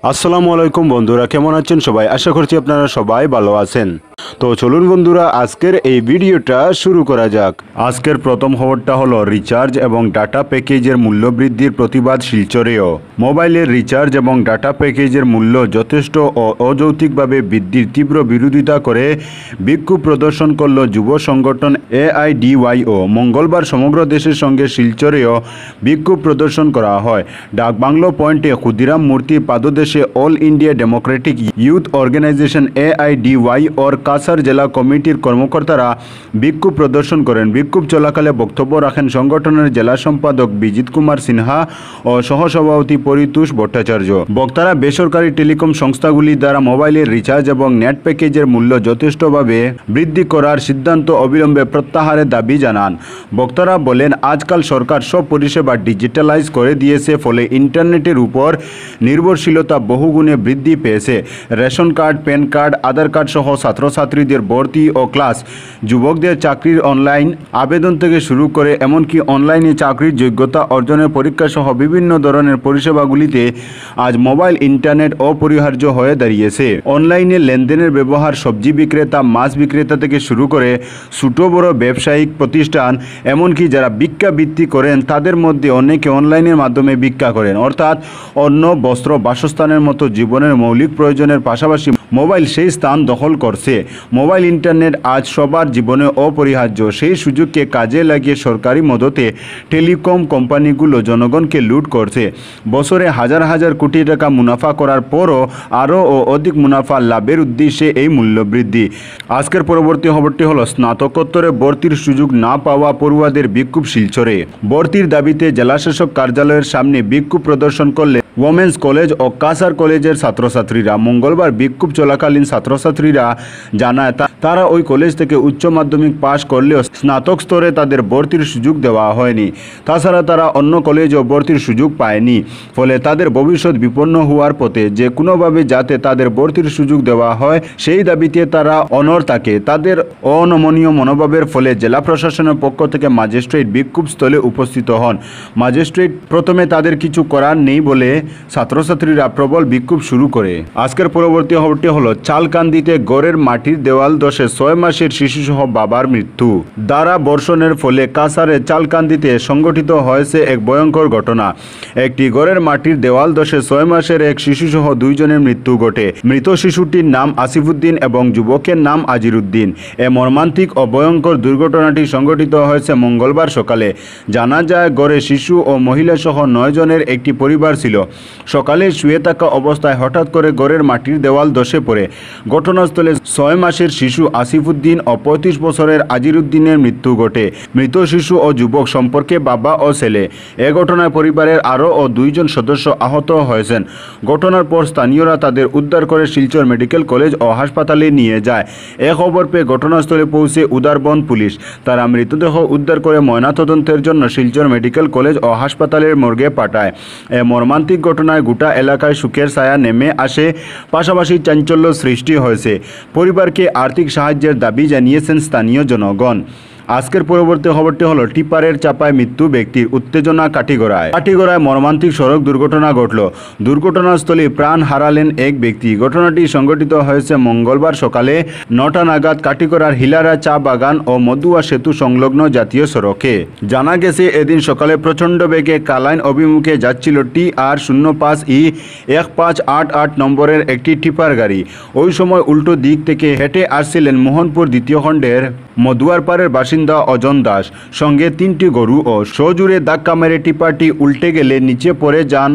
আসসালামু আলাইকুম বন্ধুরা, কেমন আছেন সবাই? আশা করছি আপনারা সবাই ভালো আছেন। তো চলুন বন্ধুরা, আজকের এই ভিডিওটা শুরু করা যাক। আজকের প্রথম খবরটা হলো রিচার্জ এবং ডাটা প্যাকেজের মূল্য বৃদ্ধির প্রতিবাদ শিলচরেও। মোবাইলের রিচার্জ এবং ডাটা প্যাকেজের মূল্য যথেষ্ট ও অযৌক্তিকভাবে বৃদ্ধির তীব্র বিরোধিতা করে বিক্ষোভ প্রদর্শন করল যুব সংগঠন AIDYO। মঙ্গলবার সমগ্র দেশের সঙ্গে শিলচরেও বিক্ষোভ প্রদর্শন করা হয়। ডাকবাংলো পয়েন্টে ক্ষুদিরাম মূর্তি পাদদেশে All India Democratic Youth Organization AIDYOর কাছাড় জেলা কমিটির কর্মকর্তারা বিক্ষোভ প্রদর্শন করেন। বিক্ষোভ চলাকালে বক্তব্য রাখেন সংগঠনের জেলা সম্পাদক বিজিত কুমার সিনহা ও সহসভাপতি পরিতোষ ভট্টাচার্য। বক্তারা বেসরকারি টেলিকম সংস্থাগুলি দ্বারা মোবাইলের রিচার্জ এবং নেট প্যাকেজের মূল্য যথেষ্টভাবে বৃদ্ধি করার সিদ্ধান্ত অবিলম্বে প্রত্যাহারের দাবি জানান। বক্তারা বলেন, আজকাল সরকার সব পরিষেবা ডিজিটালাইজ করে দিয়েছে, ফলে ইন্টারনেটের উপর নির্ভরশীলতা বহুগুণে বৃদ্ধি পেয়েছে। রেশন কার্ড, প্যান কার্ড, আধার কার্ড সহ ছাত্রছাত্রীদের ভর্তি ও ক্লাস, যুবকদের চাকরির অনলাইন আবেদন থেকে শুরু করে এমনকি অনলাইনে চাকরির যোগ্যতা অর্জনের পরীক্ষা সহ বিভিন্ন ধরনের পরিষেবাগুলিতে আজ মোবাইল ইন্টারনেট অপরিহার্য হয়ে দাঁড়িয়েছে। অনলাইনে লেনদেনের ব্যবহার সবজি বিক্রেতা, মাছ বিক্রেতা থেকে শুরু করে ছোট বড় ব্যবসায়িক প্রতিষ্ঠান, এমনকি যারা ভিক্ষাবৃত্তি করেন তাদের মধ্যে অনেকে অনলাইনের মাধ্যমে ভিক্ষা করেন। অর্থাৎ অন্ন, বস্ত্র, বাসস্থানের মতো জীবনের মৌলিক প্রয়োজনের পাশাপাশি মোবাইল সেই স্থান দখল করছে। মোবাইল ইন্টারনেট আজ সবার জীবনে অপরিহার্য। সেই সুযোগকে কাজে লাগিয়ে সরকারি মদতে টেলিকম কোম্পানিগুলো জনগণকে লুট করছে। বছরে হাজার হাজার কোটি টাকা মুনাফা করার পরও আরও অধিক মুনাফা লাভের উদ্দেশ্যে এই মূল্য বৃদ্ধি। আজকের পরবর্তী খবরটি হলো, স্নাতকোত্তরে ভর্তির সুযোগ না পাওয়া পড়ুয়াদের বিক্ষোভ শিলচরে। ভর্তির দাবিতে জেলাশাসক কার্যালয়ের সামনে বিক্ষোভ প্রদর্শন করলে ওমেন্স কলেজ ও কাছাড় কলেজের ছাত্রছাত্রীরা। মঙ্গলবার বিক্ষোভ চলাকালীন ছাত্রছাত্রীরা জানায় তারা ওই কলেজ থেকে উচ্চ মাধ্যমিক পাশ করলেও স্নাতক স্তরে তাদের ভর্তির সুযোগ দেওয়া হয়নি। তাছাড়া তারা অন্য কলেজেও ভর্তির সুযোগ পায়নি, ফলে তাদের ভবিষ্যৎ বিপন্ন হওয়ার পথে। যে কোনোভাবে যাতে তাদের ভর্তির সুযোগ দেওয়া হয় সেই দাবিতে তারা অনড় থাকে। তাদের অনমনীয় মনোভাবের ফলে জেলা প্রশাসনের পক্ষ থেকে ম্যাজিস্ট্রেট বিক্ষোভ স্থলে উপস্থিত হন। ম্যাজিস্ট্রেট প্রথমে তাদের কিছু করার নেই বলে ছাত্রছাত্রীরা প্রবল বিক্ষোভ শুরু করে। আজকের পরবর্তী খবরটি হলো, চালকান্দিতে গড়ের মাটির দেওয়াল ধসে 6 মাসের শিশুসহ বাবার মৃত্যু। দ্বারা বর্ষণের ফলে কাছাড়ে চালকান্দিতে সংঘটিত হয়েছে এক ভয়ঙ্কর ঘটনা। একটি গড়ের মাটির দেওয়াল ধসে 6 মাসের এক শিশুসহ 2 জনের মৃত্যু ঘটে। মৃত শিশুটির নাম আসিফউদ্দিন এবং যুবকের নাম আজিরউদ্দিন। এ মর্মান্তিক ও ভয়ঙ্কর দুর্ঘটনাটি সংঘটিত হয়েছে মঙ্গলবার সকালে। জানা যায়, গড়ে শিশু ও মহিলা সহ 9 জনের একটি পরিবার ছিল। সকালে শুয়ে থাকা অবস্থায় হঠাৎ করে গড়ের মাটির দেওয়াল ধসে পড়ে। ঘটনাস্থলে 6 মাসের শিশু আসিফউদ্দিন ও 35 বছরের আজিরউদ্দিনের মৃত্যু ঘটে। মৃত শিশু ও যুবক সম্পর্কে বাবা ও ছেলে। এ ঘটনায় পরিবারের আরও 2 জন সদস্য আহত হয়েছেন। ঘটনার পর স্থানীয়রা তাদের উদ্ধার করে শিলচর মেডিকেল কলেজ ও হাসপাতালে নিয়ে যায়। এ খবর পেয়ে ঘটনাস্থলে পৌঁছে উদারবন পুলিশ। তারা মৃতদেহ উদ্ধার করে ময়নাতদন্তের জন্য শিলচর মেডিকেল কলেজ ও হাসপাতালের মর্গে পাঠায়। এ মর্মান্তিক ঘটনায় গোটা এলাকায় শোকের ছায়া নেমে আসে, পাশাপাশি চাঞ্চল্য সৃষ্টি হয়েছে। পরিবারকে আর্থিক সাহায্যের দাবি জানিয়েছেন স্থানীয় জনগণ। আজকের পরবর্তী খবরটি হলো, টিপারের চাপায় মৃত্যু ব্যক্তির, উত্তেজনা কাটিগড়ায়। মর্মান্তিক সড়ক দুর্ঘটনা ঘটল। দুর্ঘটনাস্থলে প্রাণ হারালেন এক ব্যক্তি। ঘটনাটি সংঘটিত হয়েছে মঙ্গলবার সকালে 9টা নাগাদ কাটিগড়ার হিলারা চা বাগান ও মদুয়া সেতু সংলগ্ন জাতীয় সড়কে। জানা গেছে, এদিন সকালে প্রচণ্ড বেগে কালাইন অভিমুখে যাচ্ছিল TR05E 1588 নম্বরের একটি টিপার গাড়ি। ওই সময় উল্টো দিক থেকে হেঁটে আসছিলেন মোহনপুর দ্বিতীয় খণ্ডের মদুয়ারপাড়ের বাসিন্দা অজন দাস। সঙ্গে 3টি গরু ও সজোরে ধাক্কা মেরে টিপারটি উল্টে গেলে নিচে পড়ে যান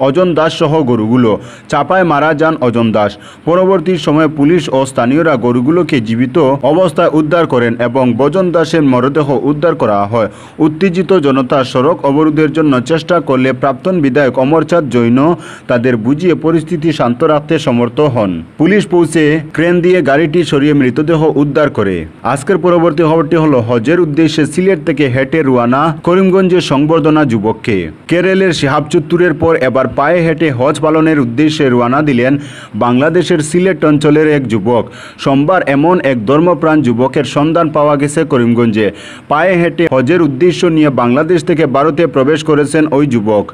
অজন দাস সহ গরুগুলো। চাপায় মারা যান অজন দাস। পরবর্তী সময়ে পুলিশ ও স্থানীয়রা গরুগুলোকে জীবিত অবস্থায় উদ্ধার করেন এবং অজন দাসের মরদেহ উদ্ধার করা হয়। উত্তেজিত জনতা সড়ক অবরোধের জন্য চেষ্টা করলে প্রাক্তন বিধায়ক অমরচাঁদ জৈন তাদের বুঝিয়ে পরিস্থিতি শান্ত রাখতে সমর্থ হন। পুলিশ পৌঁছে ক্রেন দিয়ে গাড়িটি সরিয়ে মৃতদেহ উদ্ধার করে। আজকের পরবর্তী খবরটি হলো, হজের উদ্দেশ্যে সিলেট থেকে হেঁটে রওনা করিমগঞ্জের সংবর্ধনা যুবককে। কেরলের শিহাবচত্বরের পর এবার পায়ে হেঁটে হজ পালনের উদ্দেশ্যে রওনা দিলেন বাংলাদেশের সিলেট অঞ্চলের এক যুবক। সোমবার এমন এক ধর্মপ্রাণ যুবকের সন্ধান পাওয়া গেছে করিমগঞ্জে। পায়ে হেঁটে হজের উদ্দেশ্য নিয়ে বাংলাদেশ থেকে ভারতে প্রবেশ করেছেন ওই যুবক।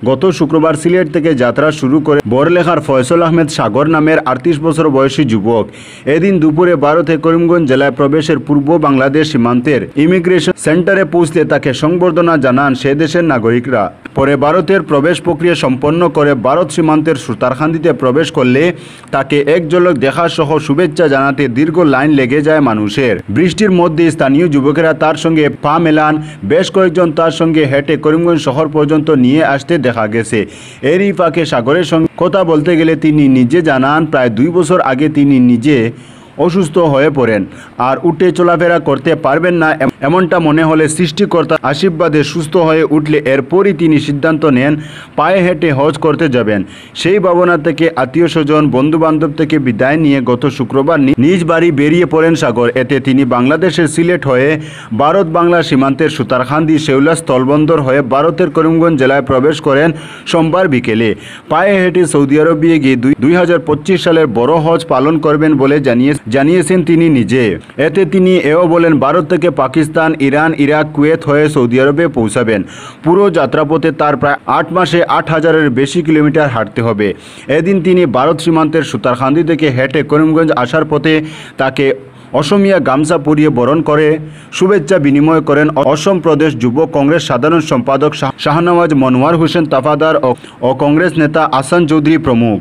গত শুক্রবার সিলেট থেকে যাত্রা শুরু করে বড়লেখার ফয়সল আহমেদ সাগর নামের 38 বছর বয়সী যুবক এদিন দুপুরে ভারতে করিমগঞ্জ জেলায় প্রবেশের পূর্ব বাংলাদেশ সীমান্তের ইমিগ্রেশন সেন্টারে পৌঁছলে তাকে সংবর্ধনা জানান সে দেশের নাগরিকরা। পরে ভারতের প্রবেশ প্রক্রিয়া সম্পন্ন করে ভারত সীমান্তের সুতারখান্দিতে প্রবেশ করলে তাকে এক ঝলক দেখা সহ শুভেচ্ছা জানাতে দীর্ঘ লাইন লেগে যায় মানুষের। বৃষ্টির মধ্যে স্থানীয় যুবকেরা তার সঙ্গে পা মেলান, বেশ কয়েকজন তার সঙ্গে হেঁটে করিমগঞ্জ শহর পর্যন্ত নিয়ে আসতে দেখা গেছে। এরই ফাঁকে সাগরের সঙ্গে কথা বলতে গেলে তিনি নিজে জানান প্রায় 2 বছর আগে তিনি নিজে অসুস্থ হয়ে পড়েন আর উঠে চলাফেরা করতে পারবেন না। এমনটা মনে হলে সৃষ্টিকর্তার আশীর্বাদে সুস্থ হয়ে উঠলে এরপরই তিনি সিদ্ধান্ত নেন পায়ে হেঁটে হজ করতে যাবেন। সেই ভাবনা থেকে আত্মীয় স্বজন বন্ধু বান্ধব থেকে বিদায় নিয়ে গত শুক্রবার নিজ বাড়ি বেরিয়ে পড়েন সাগর। এতে তিনি বাংলাদেশের সিলেট হয়ে ভারত বাংলা সীমান্তের সুতারখান্দি শেওলা স্থলবন্দর হয়ে ভারতের করিমগঞ্জ জেলায় প্রবেশ করেন সোমবার বিকেলে। পায়ে হেঁটে সৌদি আরবে গিয়ে 2025 সালের বড় হজ পালন করবেন বলে জানিয়েছেন তিনি নিজে। এতে তিনি এও বলেন ভারত থেকে পাকিস্তান, ইরান, ইরাক, কুয়েত হয়ে সৌদি আরবে পৌঁছাবেন। পুরো যাত্রাপথে তার প্রায় 8 মাসে 8,000-এর বেশি কিলোমিটার হাঁটতে হবে। এদিন তিনি ভারত সীমান্তের সুতারখান্দি থেকে হেঁটে করিমগঞ্জ আসার পথে তাকে অসমিয়া গামছা পরিয়ে বরণ করে শুভেচ্ছা বিনিময় করেন অসম প্রদেশ যুব কংগ্রেস সাধারণ সম্পাদক শাহনওয়াজ মনোয়ার হোসেন তাফাদার ও কংগ্রেস নেতা আসান চৌধুরী প্রমুখ।